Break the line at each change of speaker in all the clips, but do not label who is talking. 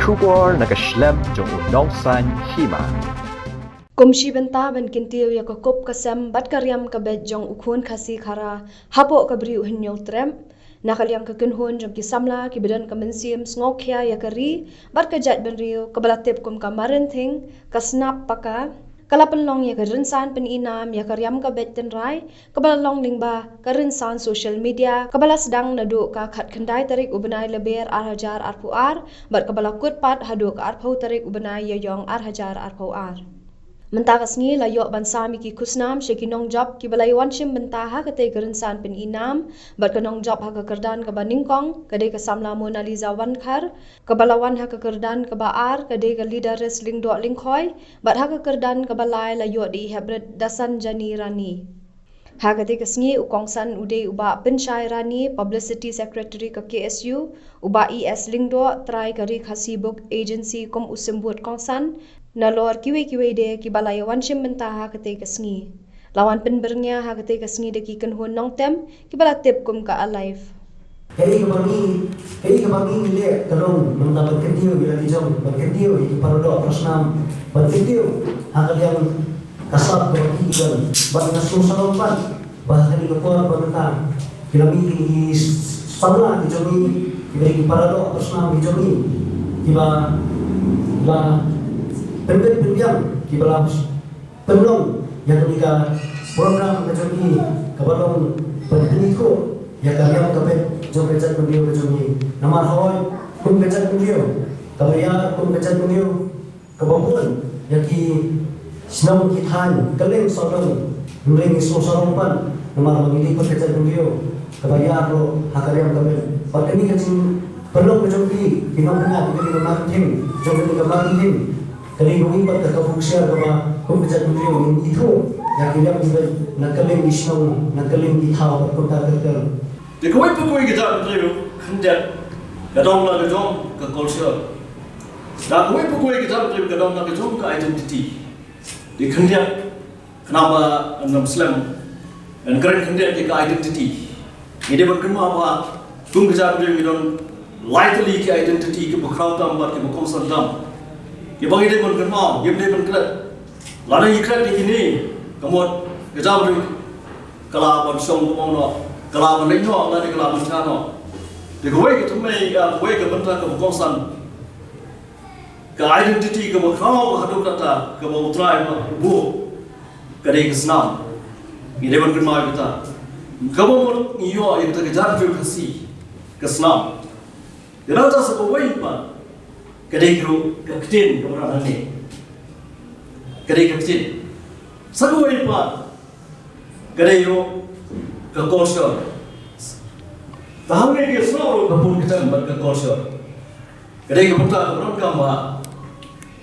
Shubor nakaslem jong unongsan hima.
Kumshi benta ban kintiu ya kokop kasem bat karyam kabet jong ukhun khasi khara hapo kabri uhinyol trem nakalyam kakenhun jong kisamla kibedan kamensim sngokhya ya kari bat kajat benriu kabalatep kum kamarin thing kasnap paka kalapenlong ya karinsan peninam ya karyam kabet tenrai kabalalong lingba karinsan social media kabala sedang nadu ka khat khandai tarik ubenai leber arhajar arpuar bat kabalakut pat hadu ka arpau tarik ubenai ya yong arhajar arpuar Mentakas ni layok bansa miki kusnam shekinong job ki balai wanshim bentaha kate gerinsan pin inam bat kanong job ha kekerdan ke baningkong kade ke samla Mona Lisa wankar ke balawan ha kekerdan ke baar kade ke leaderes lingdo lingkhoi bat ha kekerdan ke balai layok di hebret dasan jani rani ha kate kesngi ukongsan ude uba penshai rani publicity secretary ke KSU uba ES lingdo try kari khasi book agency kom usembut kongsan nalor kiwe de ki balai wanshim bentaha kate kesngi lawan penbernya ha kate kesngi de ki kenhun nongtem ki balatep kum ka alive
hei kebangi le kalong mendapat kentiu bila dijong berkentiu itu parodo prasnam berkentiu hal yang kasab bagi ikan bagi salompan bahkan di kepala bentang bila mi samla dijomi diberi parodo prasnam dijomi tiba Pendiam di dalam penolong yang ketika program kejadi kebalong pendidiku yang kalian kepet jom kejat beliau kejadi nama hawai pun kejat beliau kalian pun kejat beliau kebabun yang ki senang kitan kalian sodong mengenai sosaropan nama mengidik pun kejat beliau kebayar lo hakariam kepet pada ini kecil penolong kejadi pinangnya di kemarin jom di kemarin kali ini pada kabuksiar bahwa pembejat beliau ini itu yang kita juga nakalim isnong nakalim ditau berkota terkel.
Di kawai pukui kita beliau hendak kadang lagi jom ke culture. Dan kawai pukui kita beliau kadang lagi jom ke identity. Di hendak kenapa Muslim dan keren hendak ke identity. Ini berkena apa? Pembejat beliau itu lightly ke identity ke berkerautan buat ke berkongsan dam. Yang bagi dia berkenal, yang dia berkenal. Lalu ikhlas di sini, kemudian kita beri kelaban song kemudian kelaban lino, lalu kelaban cano. Di kue kita mai, kue kebentuk kebukongsan, ke identiti kebukau, kehadap kata, kebutrai, bu, kedai kesenam. Ini berkenal kita. Kemudian iyo yang kita kejar juga kasih kesenam. Kita tak sebuah apa. Kedai guru keketin keberadaan ini, kedai keketin. Satu apa? Kedai guru kekultur. Tahu ni kita selalu kepun kita buat kekultur. Kedai kebetulan orang kama.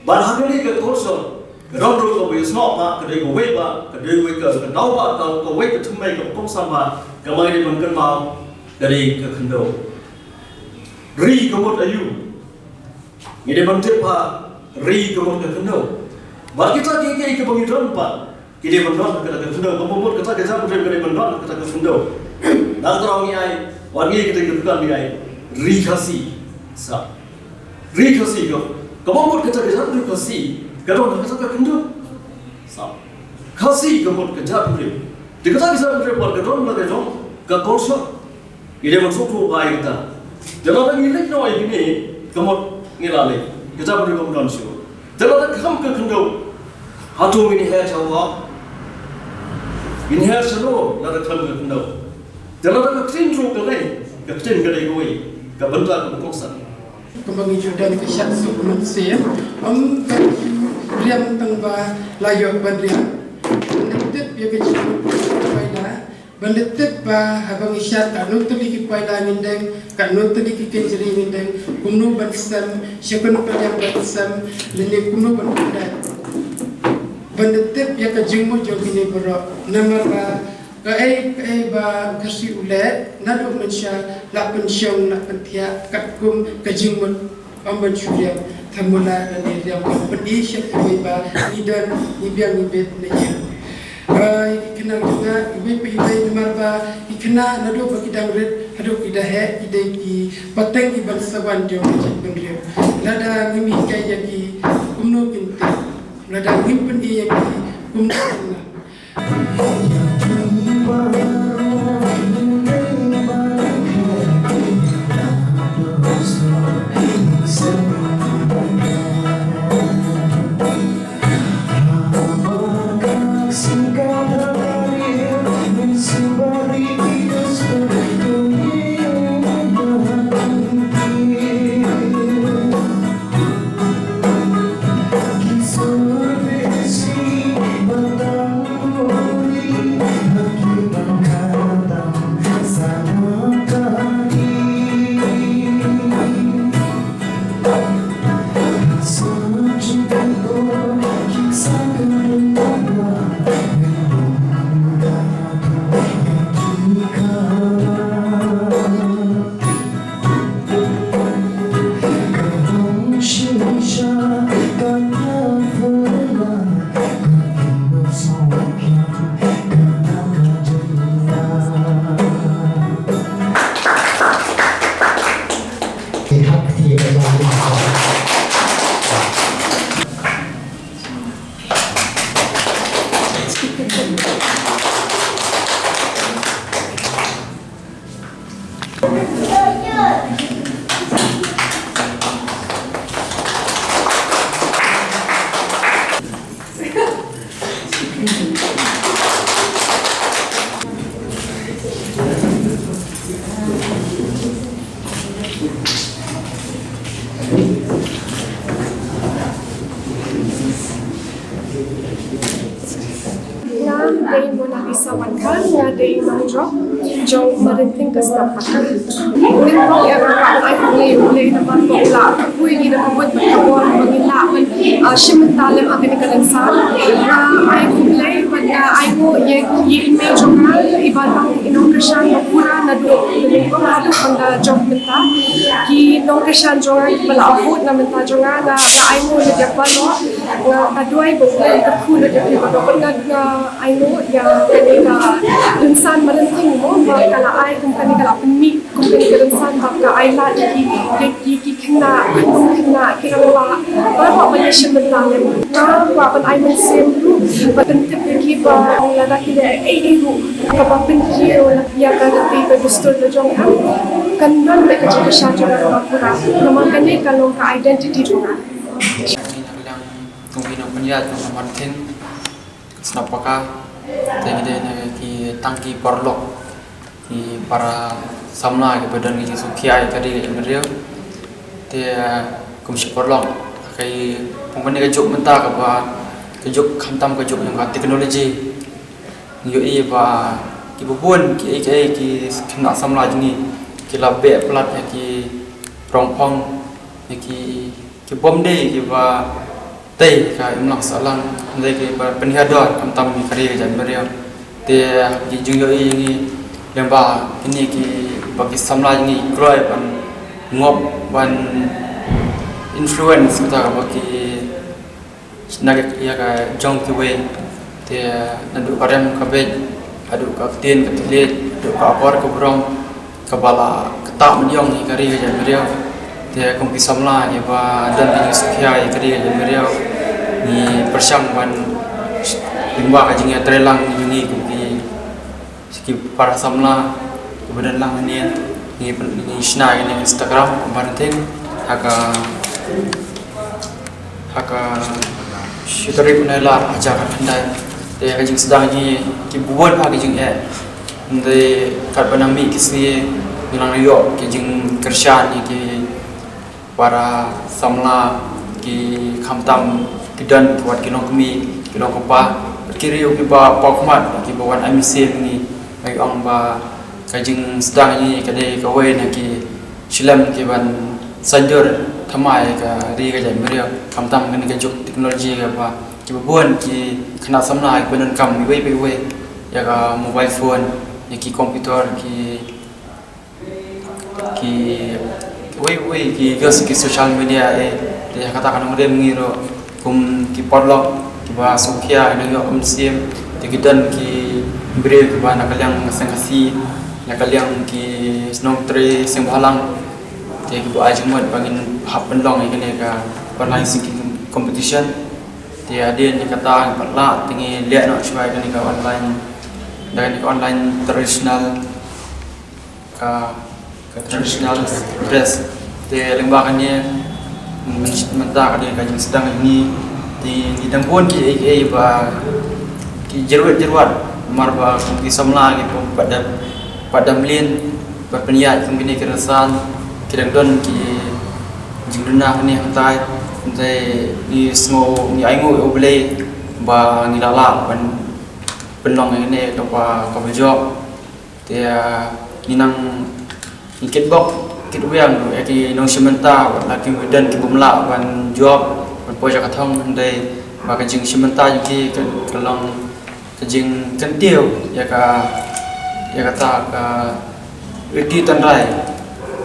Barang ni kekultur. Kedai guru kebiasa apa? Kedai guru apa? Kedai guru kedau apa? Kalau guru ketumai kepung sama, kama ini berkenal kedai kekendo. Ri kemud ayu. Ini bentuk ri kemudian kekendo. Bagi kita kiki ke pengidon pak, kita berdua kita kekendo. Kemudian kita kejar kita berdua kita kekendo. Dan terang ni ay, wangi kita ketukan ni ay ri kasi, sa ri kasi ko. Kemudian kita kejar kita kasi, kedua kita kekendo, sa kasi kemudian kejar kita. Kita kejar kita pada kedua kita kejar kekultur. Ini bentuk baik kita. Jangan lagi no ini kemudian ngilale kita beri kemudian show. Jangan kam ke kendo. Hatu ini hair cawa. Ini hair selo, lalu kam ke kendo. Jangan ke kentro ke lain, ke kentro ke lain gue, ke bentuk kekongsan.
Kembali juga ke syak sebelum saya, riam tengba layok bandriam. Nanti dia kecil pada. Bandetep ba habang isya kanun tuli ki paida mindeng kanun tuli ki kenjeri mindeng kunu bansam syakun padang bansam lene kunu bandai bandetep ya ka jingmo jogine bro nama ba ba kasi ulet nado mensya la pensyong la pentia katkum ka jingmo amban syuriya thamula dan dia pedih syak ba lidan nibiang nibet nanya kenal juga ibai marba ikna nado bakidang red hado kidahe idai ki pateng ki bangsawan jom bangriu lada ngimi kai yaki umno pinte lada ngimpen yaki umno
Day mo na isawankan nga day ng job jong marinting kastapakan. Ngunit po i-araw ay huli naman po ula. Kuy ginagabot magkabon mangilaman simentalem ang kinikalansan. Ay huli pag ay mo medyo nga ibang inokasyan magpura na doon. Ko nga doon pang job menta. Inokasyan jo nga palaafot na menta jo nga na ay mo nagyapalo nga kaduay po kakulo nagyapalo. Nga ay mo ya kanina lunsan maranting mo kalaay kung kanina pumi kung kanina lunsan baka ay la iki kina kinawa para pa siya maglalim na wapan ay man semplo patentip iki ba ang lalaki na ay kapapin kiyo ya karati ka gusto na jong kanan may kajika siya jong mapura naman kanina kalong ka-identity jong
kung pinapanyat ng Martin napaka jadi ki tangki porlok ki para samla ki badan ki sukiai tadi emrio te kumsi porlok kai pumane ka jok menta ka ba ka jok khantam ka jok yang teknologi yo i ba ki bubun ki kena samla jini ki labe plat ki rongpong ki bomde ki ba tei ka imlak salang ndai ke penihador kamtam ni kari jan beriau te ki jungyo ini lemba ini ki bagi samla ni kroi ban ngop ban influence kita bagi naga ya ka jong ki we te nandu karem ka be adu ka tin ka tilit adu ka apor ka brong ka bala ketak menyong ni kari jan beriau te kong ki samla ni ba dan ni sekia kari jan beriau ni persyang ban limba ka jingya trelang ni ki para samla kemudian lang ni shna ni Instagram kemarin haka syutari punela aja ka tandai te ka jing sedang ni ki buat ha ki jing ndai kat banami kisi bilang yo ki jing kersyan ni ki para samla ki khamtam kidan buat kilong kemi kilong kopa kiri ki ba pakmat ki bawan amisem ni ai ang ba kajing sedang ni kade kawe na ki silam ki ban sanjur thamai ka ri ka jai meriau kamtam kan ka juk teknologi ka ba ki buan ki khana samna ki banan kam ni we ya ka mobile phone ya ki komputer ki we ki gas ki social media dia katakan ngere ngiro kum ki podlog ki ba sukia ina yo amsiem te gidan ki beri ke ba nakaliang sengkasi nakaliang ki snong tre sing balang te ki bu ajmut bangin hap pendong ini ka online singing competition te adin ni kata patla tingi liat nak cuai ni ka online dan online tradisional ka tradisional dress te lembaga ni mentah ada kajian sedang ini di tempun ki ba ki jeruat marba ki samla ki pada melin berpeniat kembini kerasan kidang don ki jingduna ni hantai ni semua ni aingu obele ba ngilala penlong ini topa kabejok dia ninang kitbok kitwiang ki nong sementa laki dan ki bumla ban job ban poja kathong handai ba ka jing sementa ki kelong ka jing kentiu ya kata ka reti tanrai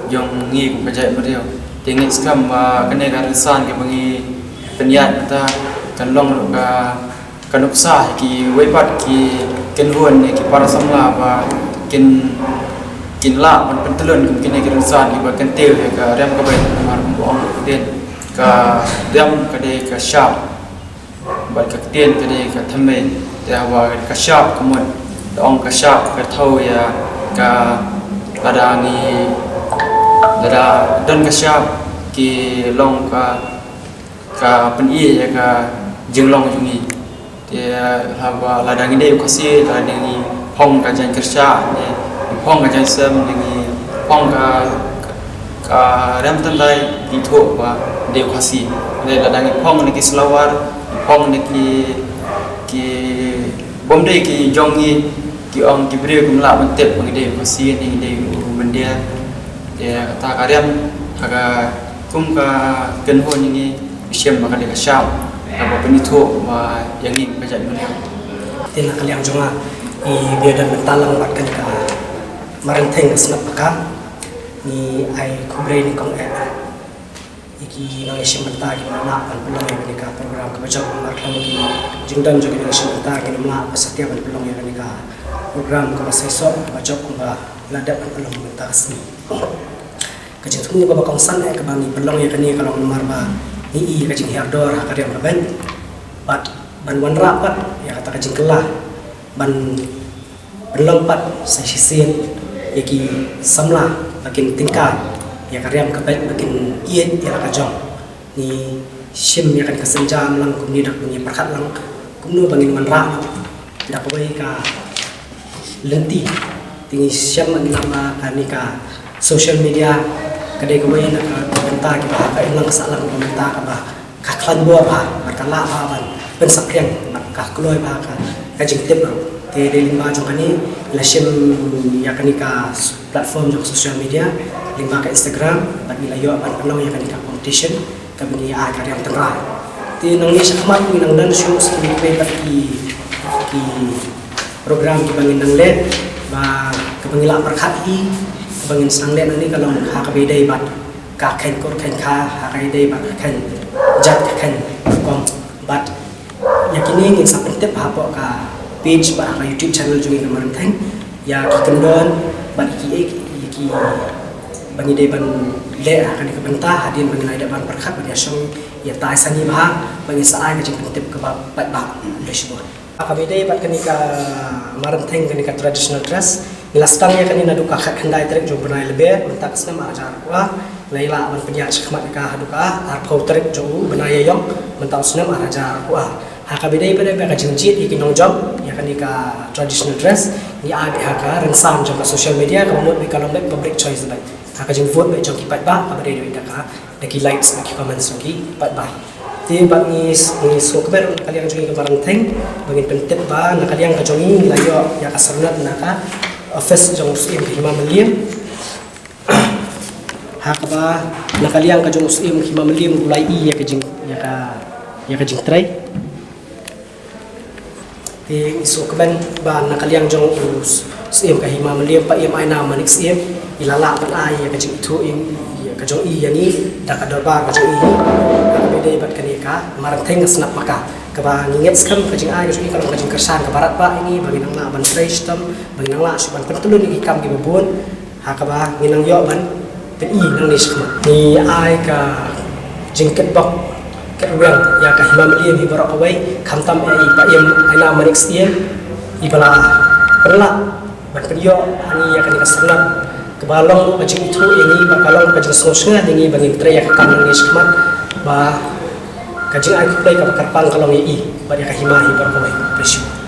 yang ngi ku kajai beriau tingit skam ba kene ka resan ki bangi peniat kita kelong ka kanuksa ki weipat ki kenhuan ki para samla ba kin la man pentelun mungkin ni keresan iba kentil ka rem ka baik mar buang den ka rem ka de ka sharp ba ka ten ka de ka thamen ya wa ka sharp kemun ong ka sharp ka thau ya ka ladangi dada dan ka sharp ki long ka peni ya ka jenglong jungi dia hawa ladangi de ka si ladangi hong ka jan kerja ni phong ka sem ni phong ka ram tan lai di tho ba de khasi de la dang phong ni ki slawar phong ni ki bom de ki jong ni ki ong ki bre kum la ban tep ngi de khasi ni de ben dia ta ka ram ka kum ka ken ho ni siem ma ka de ka sham ka ba ni tho ba yang ni ba jai ni
tin kaliang jonga I biadan bentalang bat kan ka marenteng snap ka ni ai kubre ni kong iki no isim benta ki mana pan pelong ni ka program ka bajak mar klam ki jingdan jogi ni isim benta ki mana pasatya pan pelong ni ka program ka masaiso bajak ko ba ladap pan pelong benta asni ka jingtung ni ba kong san ka bani pelong ya ni kalong mar ba ni ka jing hardor ka riam ka ben bat ban wan rapat ya kata ka jing kelah ban berlompat saya sisin yaki samla makin tingkat ya karyam kabet makin iet ya kajong ni sim ya kan kesenjam lang kumni dak punya perkat lang kumno bangin manra dak boy ka lenti tingi sim ang nama kanika social media kadai ko boy nak benta ki ba ka ilang salang benta ka ba ka klan bo ba kala ba ban ben sakyang ka kloy ba ka kajing tip te lima jong kani lasim ya kani ka platform jong social media lima ka Instagram bagi layo ban pelong ya kani ka competition ka bini a ka yang tengah te nang ni sakmat ni nang dan show ski pe ki program ki bangin nang let ba ka bangila perkhat hi bangin sang let ni kalau ha ka bedai bat ka khen kor khen kha ha ka dei bat khen jat khen kom bat yakini ni sa pentep ha po ka page ba ka YouTube channel juga kemarin teng ya ki kendon ban ki bangi de ban le akan ke bentah hadin bangi ada ban perkhat ban yasong ya tai sani ba bangi saai ka jing tip ke ba ba le shibon ka bede bat kani ka maran teng kani ka traditional dress lastang ya kani nadu ka khat khandai trek jo banai lebe mentak snam ajar wa laila ban penya khmat ka haduka ar phau trek jo banai yong mentak snam ajar wa hakabidai pada mereka jengjit iki nong job ya kan ika traditional dress ni ag haka rensam jong social media kamu mut kalau baik public choice baik haka jeng vote baik jong kipat ba kabade do indaka daki likes daki comments ki pat ba ti bang ni so keber kalian jong barang teng bangin pentet ba na kalian ka jong layo ya kasarnat naka office jong sim hima melim haka ba na kalian ka jong sim hima melim ulai i ya ka jeng ya ka jeng try isu keban ba nakaliang jong sim ka hima meliam pa im aina manik sim ilala pan ai ya kajing itu im ya kajong i yani da ka darbar kajong i ide bat kanika marang teng snap maka kaba nginget skam kajing ai so kalau kajing kersan ke barat ba ini bagi nang la ban fresh tam bagi nang la suban pentulun ni kam gi babun ha kaba nginang yo ban pen i nang ni skma ni ai ka jingket bok kerweng ya ka himam liam hi barok away kham tam ai pa yam aina manik stiem ibala perla ban peryo ani ya kanika sanap kebalong kajing itu ini bakalong kajing sosnya ini bangin tre ya kam nang ni skma ba kajing ai play ka karpang kalong i ba ya ka himahi barok away presyo